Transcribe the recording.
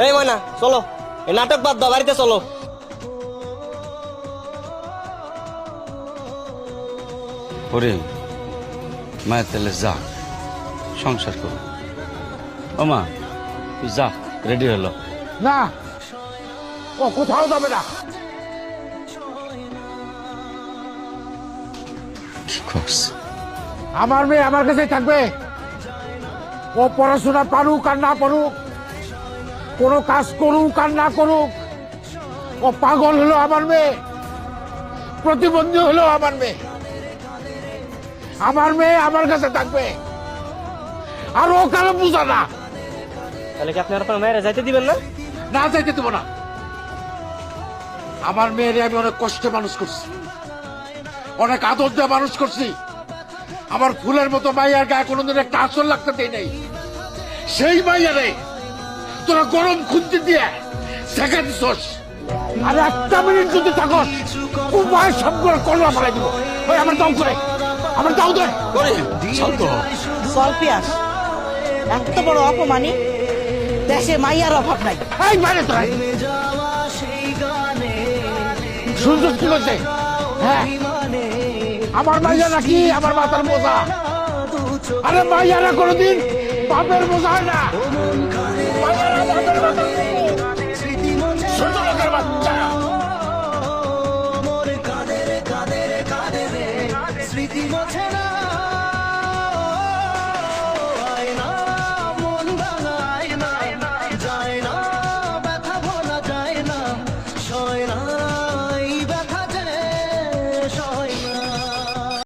এই ময়না চলো, এই নাটক বাদ দাও, বাড়িতে চলো। ওরে মায়ের তাহলে যা, সংসার করো। ও মা তুই যা, রেডি হলো। না, ও কোথাও যাবে না। কি করছ? আমার মেয়ে আমার কাছেই থাকবে। ও পড়াশোনা পারুক আর না পারুক, কোনো কাজ করুক আর না করুক, ও পাগল হলো আমার মেয়ে, প্রতিবন্ধী হলো আমার মেয়ে। আমার মেয়ে আমার কাছে থাকবে, আর ও কারো বুঝা না। তাহলে কি আপনি আর আপনার মেয়েরা যাইতে দিবেন না? না যাইতে দেবো না। আমার মেয়েরে আমি অনেক কষ্টে মানুষ করছি, অনেক আদর দিয়ে মানুষ করছি। আমার ফুলের মতো মাইয়ার গায়ে কোনোদিন একটা আসর লাগতে দেয় নাই। সেই মাইয়ারে তোরা গরম খুঁজতে দিয়ে শেখা দিছস। আর একটা মিনিট যদি থাকস, উপায় সবগুলো করলা ফেলাই দিব। ওই আমার দাও করে, আমার দাও ধরে। শান্ত হ। সলপিয়াস এত বড় অপমানি, দেশে মাইয়ার অভাব নাই। এই বাইরে তোরা শুনছস কি করছে? হ্যাঁ, আমার মাইয়া নাকি আমার মাথার বোঝা। আরে মাইয়ারা কোনোদিন বাপের বোঝা হয় না।